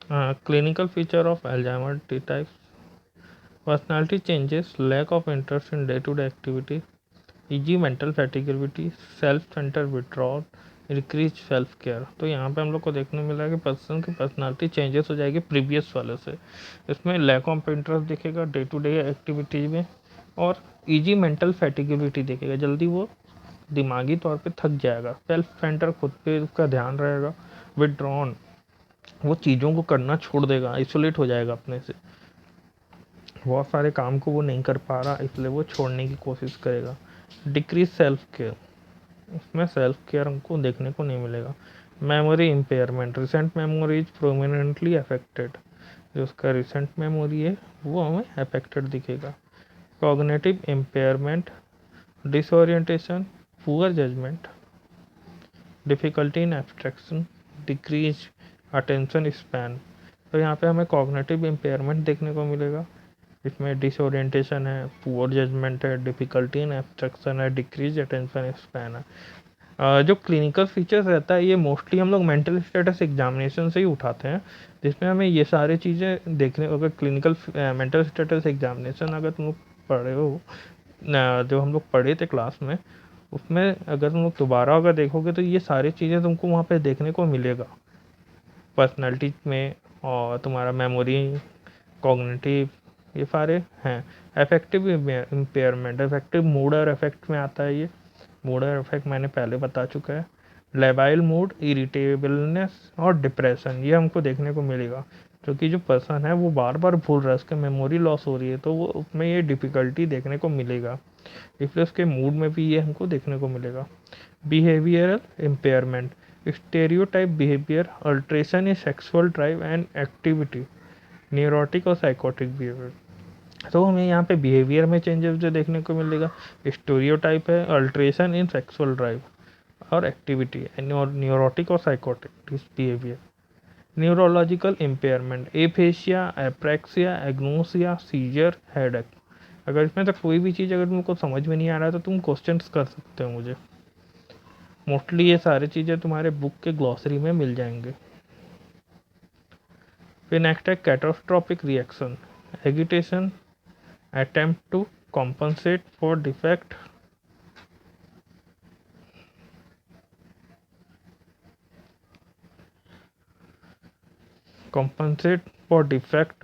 Clinical feature of Alzheimer type: personality changes, lack of interest in day-to-day activity, e.g. mental fatigability, self-centered withdrawal, increased self care. तो यहाँ पे हम लोग को देखने मिला कि पर्सन की पर्सनालिटी चेंजेस हो जाएगी प्रीवियस वाले से। इसमें लैक ऑफ इंटरेस्ट दिखेगा डे टू डे एक्टिविटीज में, और इजी मेंटल फैटिगेबिलिटी दिखेगा, जल्दी वो दिमागी तौर पे थक जाएगा। सेल्फ सेंटर, खुद पे उसका ध्यान रहेगा। विड्रॉन, वो चीज़ों को करना छोड़ देगा, आइसोलेट हो जाएगा अपने से। बहुत सारे काम को वो नहीं कर पा रहा, इसलिए वो छोड़ने की कोशिश करेगा। डिक्रीज सेल्फ केयर, उसमें सेल्फ केयर हमको देखने को नहीं मिलेगा। Memory impairment, recent memory is prominently affected, जो उसका रिसेंट मेमोरी है वो हमें अफेक्टेड दिखेगा। Cognitive impairment, disorientation, poor judgment, difficulty in abstraction, decrease attention span. तो यहाँ पे हमें कॉग्निटिव इम्पेयरमेंट देखने को मिलेगा। इसमें डिसोरिएंटेशन है, पुअर जजमेंट है, डिफ़िकल्टी इन एब्स्ट्रैक्शन है, डिक्रीज अटेंशन स्पैन है। जो क्लिनिकल फीचर्स रहता है ये मोस्टली हम लोग मेंटल स्टेटस एग्जामिनेशन से ही उठाते हैं, जिसमें हमें ये सारी चीज़ें देखने, अगर क्लिनिकल मेंटल स्टेटस एग्जामिनेशन अगर तुम लोग पढ़े हो, जो हम लोग पढ़े थे क्लास में, उसमें अगर तुम लोग दोबारा अगर देखोगे तो ये सारी चीज़ें तुमको वहाँ पे देखने को मिलेगा पर्सनैलिटी में, और तुम्हारा मेमोरी, कॉग्निटिव, ये सारे हैं। अफेक्टिव इम्पेयरमेंट, अफेक्टिव मूड और इफेक्ट में आता है ये। मूड और इफेक्ट मैंने पहले बता चुका है। लेबाइल मूड, इरिटेबलनेस और डिप्रेशन, ये हमको देखने को मिलेगा, क्योंकि जो पर्सन है वो बार बार भूल रहा है, उसके मेमोरी लॉस हो रही है, तो वो उसमें ये डिफ़िकल्टी देखने को मिलेगा। इसलिए उसके मूड में भी ये हमको देखने को मिलेगा। Behavioural impairment, stereotype behaviour, alteration in sexual drive and activity, neurotic और साइकोटिक बिहेवियर। तो हमें यहाँ पे बिहेवियर में चेंजेस जो देखने को मिलेगा, स्टीरियोटाइप है, अल्ट्रेशन इन सेक्सुअल ड्राइव और एक्टिविटी, और न्यूरोटिक और psychotic behaviour. Neurological impairment, aphasia, apraxia, agnosia, seizure, headache. अगर इसमें से कोई भी चीज़ अगर तुमको समझ में नहीं आ रहा है तो तुम क्वेश्चंस कर सकते हो मुझे। मोस्टली ये सारी चीज़ें तुम्हारे बुक के ग्लॉसरी में मिल जाएंगे। फिर नेक्स्ट है catastrophic reaction, agitation, attempt to compensate for defect,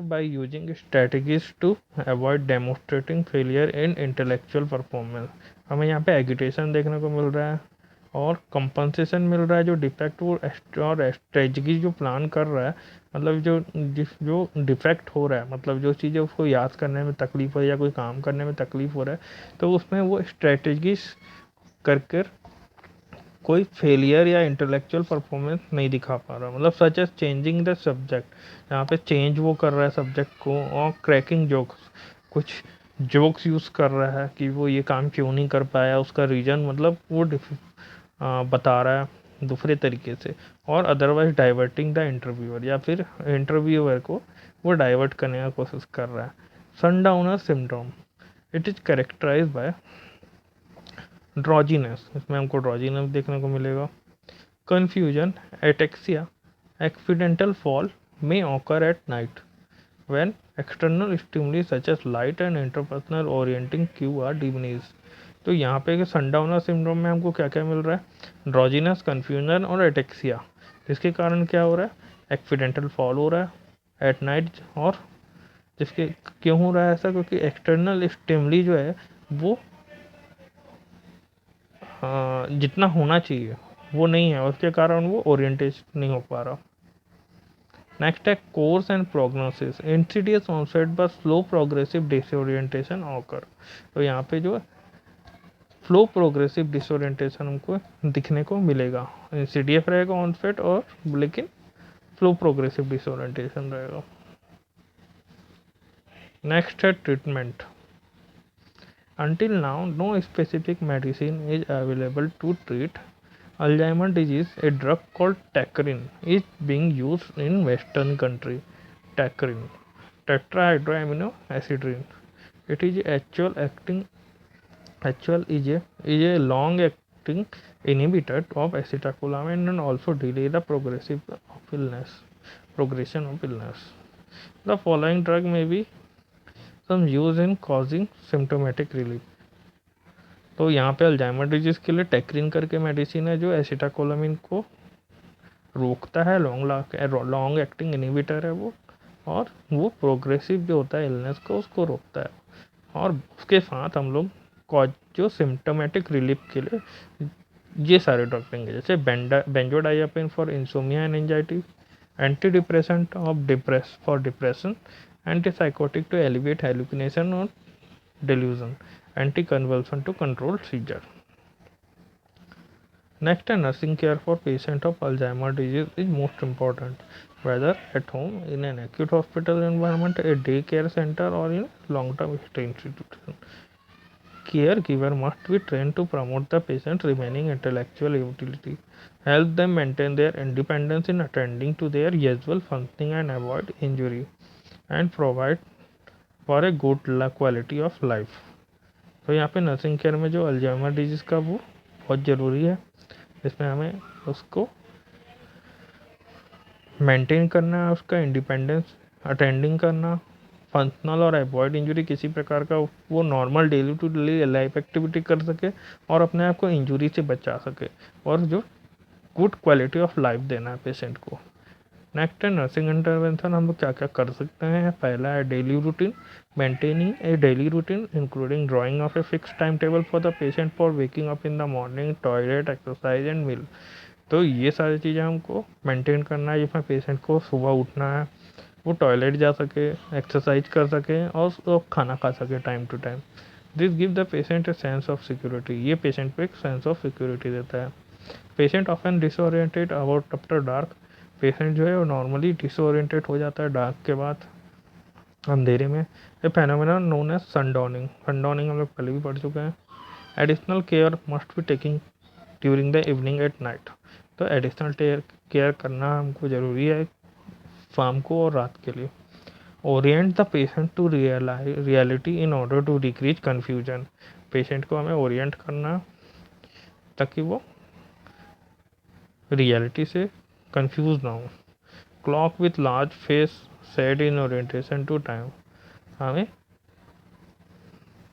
by using strategies to avoid demonstrating failure in intellectual performance। हमें यहाँ पे एगिटेशन देखने को मिल रहा है और कंपनसेशन मिल रहा है। जो डिफेक्ट वो और स्ट्रेटजी जो प्लान कर रहा है, मतलब जो डिफेक्ट हो रहा है, मतलब जो चीज़ें उसको याद करने में तकलीफ हो या कोई काम करने में तकलीफ हो रहा है, तो उसमें वो स्ट्रेटजीज कर कर कोई फेलियर या इंटेलेक्चुअल परफॉर्मेंस नहीं दिखा पा रहा, मतलब such as changing the subject. यहाँ पे चेंज वो कर रहा है सब्जेक्ट को, और क्रैकिंग जोक्स, कुछ जोक्स यूज़ कर रहा है कि वो ये काम क्यों नहीं कर पाया, उसका रीज़न मतलब वो बता रहा है दूसरे तरीके से। और अदरवाइज डाइवर्टिंग द इंटरव्यूअर, या फिर इंटरव्यूअर को वो डाइवर्ट करने का कोशिश कर रहा है। Sundowner syndrome, it is characterize by drowsiness, इसमें हमको ड्रॉजीनेस देखने को मिलेगा। Confusion, ataxia, accidental fall may occur at night when external stimuli such as light and interpersonal orienting cue are diminished। तो यहाँ पे सनडाउनर सिंड्रोम में हमको क्या क्या मिल रहा है, ड्रॉजीनस, कन्फ्यूजन और एटेक्सिया। जिसके कारण क्या हो रहा है, एक्सीडेंटल फॉल हो रहा है एट नाइट। और जिसके क्यों हो रहा है ऐसा, क्योंकि एक्सटर्नल स्टिमुली जो है वो जितना होना चाहिए वो नहीं है, उसके कारण वो ओरिएंटेशन नहीं हो पा रहा। नेक्स्ट है course and prognosis, insidious onset but slow progressive disorientation occur. तो यहाँ पे जो स्लो प्रोग्रेसिव डिसोरिएंटेशन हमको दिखने को मिलेगा। इंसिडियस रहेगा ऑनसेट, और लेकिन स्लो प्रोग्रेसिव डिसोरिएंटेशन रहेगा। नेक्स्ट है treatment. Until now, no specific medicine is available to treat Alzheimer's disease. A drug called Tacrin is being used in Western country. Tacrin, tetrahydroaminoacidrin. It is a long acting inhibitor of acetylcholine and also delay the progressive of illness. progression of illness. The following drug may be some use in causing symptomatic relief. तो यहाँ पे Alzheimer disease के लिए टेक्रिन करके medicine है जो एसिटाकोलामिन को रोकता है, लॉन्ग एक्टिंग इनिबिटर है वो, और वो प्रोग्रेसिव जो होता है इलनेस को उसको रोकता है। और उसके साथ हम लोग जो सिम्टोमेटिक रिलीफ के लिए ये सारे ड्रग देंगे, जैसे benzodiazepine for insomnia and anxiety, anti depressant for depression, antipsychotic to elevate hallucination और delusion, anticonvulsant to control seizure. Next, nursing care for patient of Alzheimer's disease is most important, whether at home, in an acute hospital environment, a day care center, or in a long-term stay institution. Caregiver must be trained to promote the patient's remaining intellectual utility, help them maintain their independence in attending to their usual functioning and avoid injury, and provide for a good quality of life. तो यहाँ पे nursing care में जो Alzheimer disease का वो बहुत ज़रूरी है, इसमें हमें उसको मेंटेन करना है, उसका इंडिपेंडेंस, अटेंडिंग करना, फंक्शनल और अवॉइड इंजरी, किसी प्रकार का वो normal daily to daily life activity कर सके और अपने आप को इंजरी से बचा सके, और जो गुड क्वालिटी ऑफ लाइफ देना है पेशेंट को। नेक्स्ट है नर्सिंग इंटरवेंशन, हम लोग क्या क्या कर सकते हैं। पहला है daily routine, maintaining a daily routine including drawing of a fix time table for the patient for waking up in the morning, toilet, exercise and meal. तो ये सारी चीज़ें हमको मेंटेन करना है, जिसमें पेशेंट को सुबह उठना है, वो टॉयलेट जा सके, एक्सरसाइज कर सके और खाना खा सके time to time. This give the patient a sense of security, ये पेशेंट को एक सेंस ऑफ सिक्योरिटी देता है। Patient often disoriented about after dark, patient जो है वो नॉर्मली डिसओरिएंटेड हो जाता है डार्क के बाद, अंधेरे में। ए फेनोमेनन नोन एज सनडाउनिंग, सनडाउनिंग हम लोग पहले भी पढ़ चुके हैं। Additional care must be taking during the evening at night, तो एडिशनल केयर करना हमको ज़रूरी है शाम को और रात के लिए। Orient the patient to reality in order to decrease confusion, patient को हमें ओरिएंट करना ताकि वो रियलिटी से कंफ्यूज ना हो। Clock with large face set in orientation to time, हमें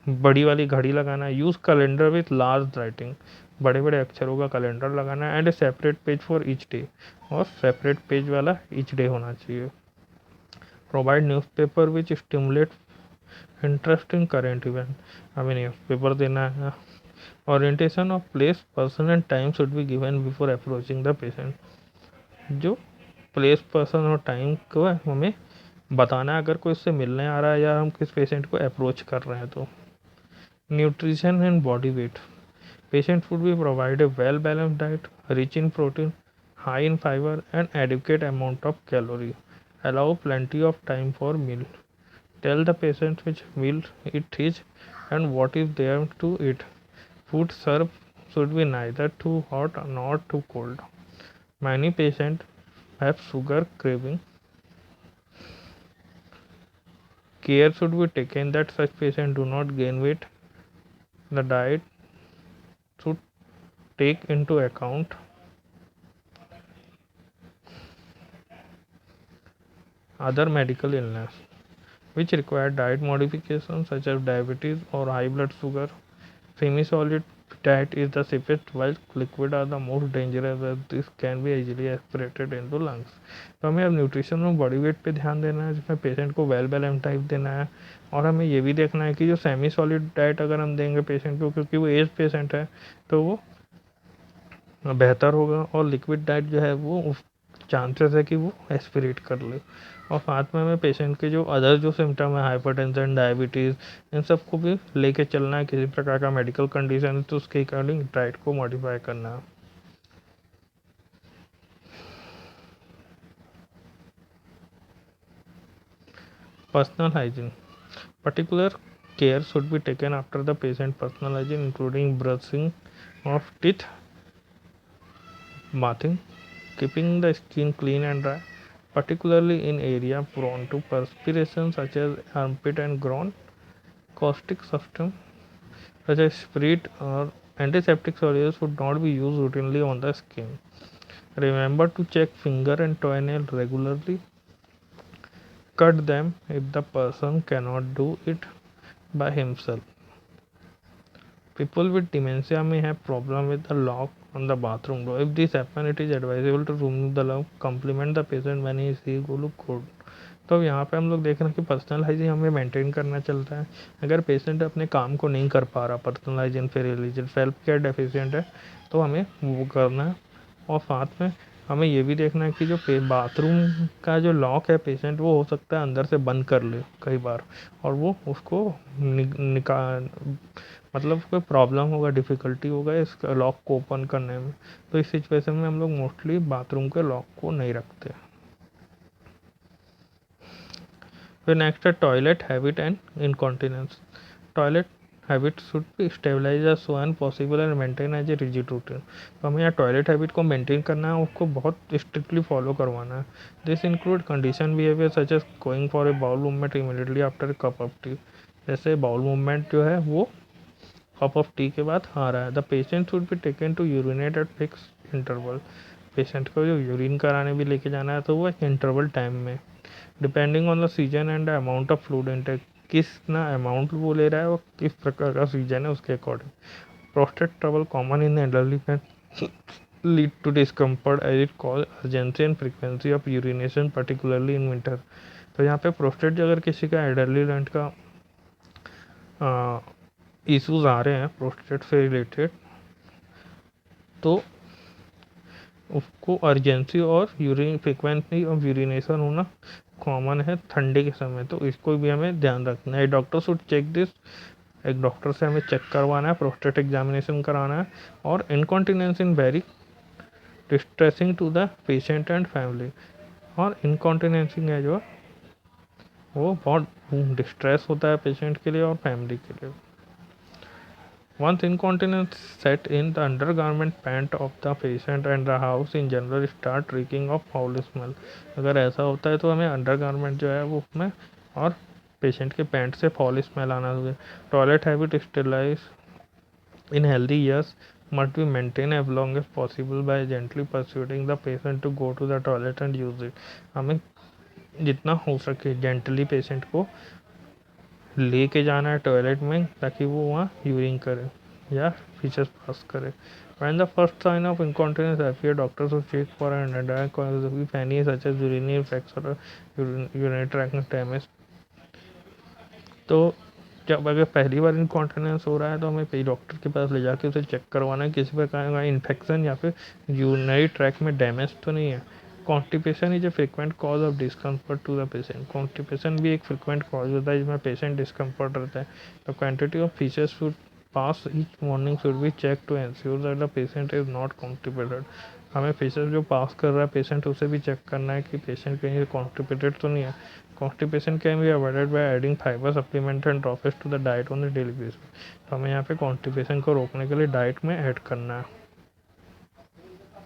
बड़ी वाली घड़ी लगाना है। Use calendar with large writing, बड़े बड़े अक्षरों का कैलेंडर लगाना है। And a separate page for each day, और सेपरेट पेज वाला ईच डे होना चाहिए। Provide newspaper which stimulate interest in current event, हमें न्यूज़पेपर देना है। Orientation of place, person and time should be given before approaching the patient, जो place, person और time को हमें बताना है अगर कोई इससे मिलने आ रहा है या हम किस पेशेंट को अप्रोच कर रहे हैं तो। Nutrition and body weight, patient food be provide a well balance diet rich in protein, high in fibre and adequate amount of calorie, allow plenty of time for meal, tell the patient which meal it is and what is there to it, food serve should be neither too hot not too cold. Many patient have sugar craving, care should be taken that such patients do not gain weight. The diet should take into account other medical illness which require diet modifications such as diabetes or high blood sugar. Semi-solid diet is the safest while liquid are the most dangerous as this can be easily aspirated into lungs। तो हमें अब nutrition और body weight पे ध्यान देना है, जिसमें patient को वेल बैलेंस डाइट देना है। और हमें ये भी देखना है कि जो सेमी सॉलिड डाइट अगर हम देंगे पेशेंट को, क्योंकि वो एज पेशेंट है, तो वो बेहतर होगा। और लिक्विड डाइट जो है वो चांसेस है कि वो एस्पिरेट कर ले। और साथ में हमें पेशेंट के जो अदर जो सिम्टम है, हाइपरटेंशन, डायबिटीज़, इन सब को भी लेके चलना है। किसी प्रकार का मेडिकल कंडीशन है तो उसके अकॉर्डिंग डाइट को मॉडिफाई करना है। Personal hygiene, particular care should be taken after the patient personal hygiene including brushing of teeth, bathing, keeping the skin clean and dry, particularly in area prone to perspiration such as armpit and groin. Caustic substance such as spirit or antiseptic solutions should not be used routinely on the skin. Remember to check finger and toenail regularly. Cut them if the person cannot do it by himself. People with dementia may have problem with the lock on the bathroom door. If this happens, it is advisable to remove the lock. Compliment the patient when he see look good. तो अब यहाँ पे हम लोग देख रहे हैं कि पर्सनल हाइजीन हमें मेंटेन करना चलता है. अगर पेशेंट अपने काम को नहीं कर पा रहा, पर्सनल हाइजीन फिर रिलीजन सेल्फ केयर डेफिशिएंट है, तो हमें वो करना है. और साथ में हमें ये भी देखना है कि जो बाथरूम का जो लॉक है पेशेंट, वो हो सकता है अंदर से बंद कर ले कई बार, और वो उसको निकाल मतलब कोई प्रॉब्लम होगा, डिफ़िकल्टी होगा इस लॉक को ओपन करने में. तो इस सिचुएशन में हम लोग मोस्टली बाथरूम के लॉक को नहीं रखते. फिर नेक्स्ट है toilet habit and incontinence. Toilet habit should be stabilize as soon possible and maintain as a rigid routine. तो हमें यहाँ टॉयलेट हैबिट को मेंटेन करना है, उसको बहुत स्ट्रिक्टली फॉलो करवाना है. This include condition behaviour such as going for a bowel movement immediately after a cup of tea. जैसे बाउल मूवमेंट जो है वो कप ऑफ टी के बाद आ रहा है. The patient should be taken to urinate at fix interval. Patient को जो यूरिन कराने भी लेके जाना है तो वो एक इंटरवल टाइम में, depending on the season and the amount of fluid intake. कितना अमाउंट वो ले रहा है और किस प्रकार का सीजन है उसके according. Prostate trouble common in elderly man lead to discomfort as it cause urgency and frequency of urination particularly in winter. तो यहाँ पे प्रोस्टेट अगर किसी का एल्डरली लैंड का इश्यूज आ रहे हैं प्रोस्टेट से रिलेटेड, तो उसको अर्जेंसी और यूरिन फ्रिक्वेंसी ऑफ यूरिनेशन होना कॉमन है ठंडी के समय. तो इसको भी हमें ध्यान रखना है. Doctor should check this. एक डॉक्टर से हमें चेक करवाना है, प्रोस्टेट एग्जामिनेशन कराना है. और incontinence in very distressing to the patient and family. और इनकॉन्टिनेंसिंग है जो वो बहुत डिस्ट्रेस होता है पेशेंट के लिए और फैमिली के लिए. Once incontinence set in, the undergarment pant of the patient and the house in general start reeking of foul smell. अगर ऐसा होता है तो हमें अंडरगारमेंट जो है वो उसमें और पेशेंट के पैंट से फॉल स्मेल आना हुआ. Toilet habit sterilise in healthy years must be maintained as long as possible by gently persuading the patient to go to the toilet and use it. हमें जितना हो सके जेंटली पेशेंट को लेके जाना है टॉयलेट में ताकि वो वहाँ यूरिन करे या फीचर्स पास करे. When the first sign of incontinence appear, doctors will check for an underlying cause if any such as urinary infection or urinary tract damage. तो जब अगर पहली बार इनकॉन्टिनेंस हो रहा है तो हमें कई डॉक्टर के पास ले जाके उसे चेक करवाना है किसी प्रकार का इन्फेक्शन या फिर यूरिनरी ट्रैक में डैमेज तो नहीं है. Constipation is a frequent cause of discomfort to the patient. Constipation भी एक फ्रिक्वेंट कॉज होता है जिसमें पेशेंट डिस्कम्फर्ट रहता है. The quantity of features should pass each morning should be check to ensure that the patient is not constipated. हमें features जो pass कर रहा है पेशेंट उसे भी चेक करना है कि पेशेंट कहीं कॉन्स्टिपेटेड तो नहीं है. Constipation can be avoided by adding fibre supplement and roughage to the diet on the daily basis. तो हमें यहाँ पे कॉन्स्टिपेशन को रोकने के लिए डाइट में ऐड करना है.